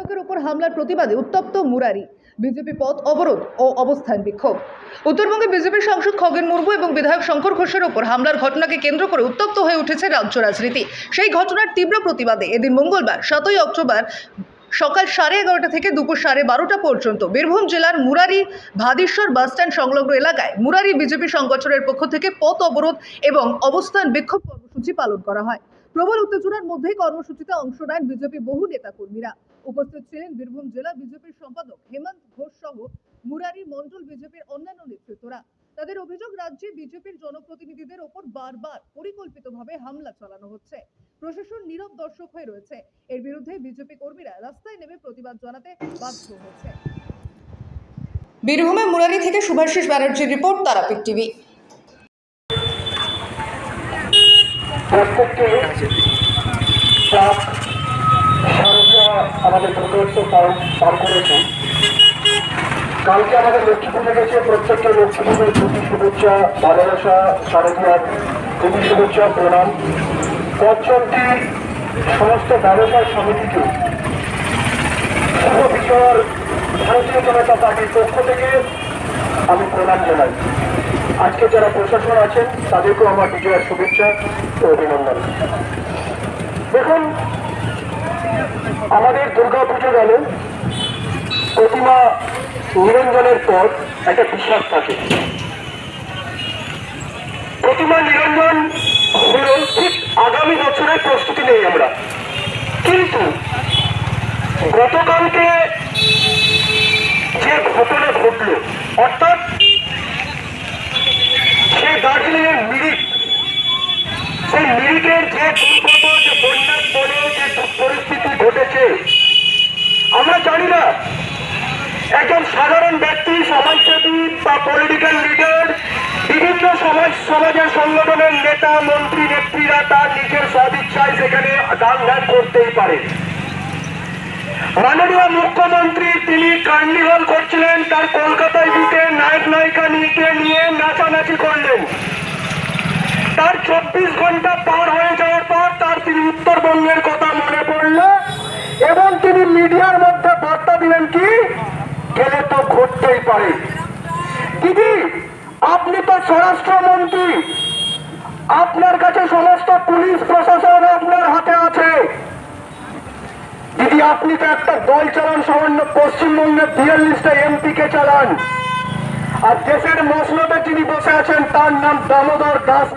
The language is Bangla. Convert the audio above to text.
বিধায়কের উপর হামলার প্রতিবাদে উত্তপ্ত মুরারি। বিজেপি পথ অবরোধ ও অবস্থান বিক্ষোভ। উত্তরবঙ্গে বিজেপির সাংসদ খগেন মুর্মু এবং বিধায়ক শঙ্কর ঘোষের উপর হামলার ঘটনাকে কেন্দ্র করে উত্তপ্ত হয়ে উঠেছে রাজ্য রাজনীতি। সেই ঘটনার তীব্র প্রতিবাদে এদিন মঙ্গলবার 7ই অক্টোবর সকাল 11:30 থেকে দুপুর 12:30 পর্যন্ত বীরভূম জেলার মুরারি ভাদেশ্বর বাসস্ট্যান্ড সংলগ্ন এলাকায় মুরারি বিজেপি সংগঠনের পক্ষ থেকে পথ অবরোধ এবং অবস্থান বিক্ষোভ কর্মসূচি পালন করা হয়। প্রবল উত্তেজনার মধ্যেই কর্মসূচিতে অংশ নেন বিজেপি বহু নেতাকর্মীরা। উপস্থিত ছিলেন বীরভূম জেলা বিজেপির সম্পাদক হেমন্ত ঘোষ সহ মুরারি মণ্ডল বিজেপির অন্যান্য নেতৃত্বরা। তাদের অভিযোগ, রাজ্যে বিজেপির জনপ্রতিনিধিদের ওপর বারবার পরিকল্পিতভাবে হামলা চালানো হচ্ছে। প্রশাসন নীরব দর্শক হয়ে রয়েছে। এর বিরুদ্ধে বিজেপি কর্মীরা রাস্তায় নেমে প্রতিবাদ জানাতে বাধ্য হয়েছে। বীরভূমে মুরারি থেকে শুভাশিস ব্যানার্জির রিপোর্ট, তারাপীঠ টিভি। আমাদের পার করেছি। কালকে আমাদের লক্ষ্মী পুজো গেছে। প্রত্যেকটা লক্ষ্মী পুজোর প্রতি শুভেচ্ছা, ভালোবাসা, শারদীয়ার প্রতি শুভেচ্ছা, প্রণাম। পঞ্চমটি সমস্ত ব্যবসায় সমিতিকে শুভ বিজয়ের ভারতীয় জনতা পার্টির পক্ষ থেকে আমি প্রণাম জানাই। আজকে যারা প্রশাসন আছেন তাদেরকেও আমার বিজয়ের শুভেচ্ছা ও অভিনন্দন। দেখুন, আমাদের দুর্গা পুজো গেল, প্রতিমা নিরঞ্জনের পর একটা বিশ্বাস থাকে। প্রতিমা নিরঞ্জন হল ঠিক আগামী বছরের প্রস্তুতি নেই আমরা। কিন্তু গতকালকে যে ঘটনা ঘটল, অর্থাৎ সেই দার্জিলিংয়ের মিরিক, সেই মিরিকের যে দুর্ঘটনা, যে বন্যার পরে যে পরিস্থিতি ঘটেছে, আমরা জানি না একজন সাধারণ ব্যক্তি, সমাজসেবী বা পলিটিক্যাল লিডার, বিভিন্ন সমাজের সংগঠনের নেতা, মন্ত্রী, নেত্রীরা তার নিজের সদিচ্ছায় সেখানে দান ধ্যান করতেই পারে। মাননীয় মুখ্যমন্ত্রী তিনি কার্নিভাল করছিলেন, তার কলকাতায় দিতে নায়ক নায়িকা নিয়ে নাচানাচি করলেন। তার 24 ঘন্টা পার হয়ে যাওয়ার পর তিনি উত্তরবঙ্গের কথা মনে পড়ল এবং তিনি মিডিয়ার মধ্যে বার্তা দিলেন, কি গেলে তো ঘটতেই পারে। দিদি, আপনি তো স্বরাষ্ট্রমন্ত্রী, আপনার কাছে সমস্ত পুলিশ প্রশাসন আপনার হাতে আছে। দিদি, আপনি তো একটা দল চালান, সামান্য পশ্চিমবঙ্গের 42টা এমপি কে চালান, আর দেশের মসনদে যিনি বসে আছেন তার নাম দামোদর দাস।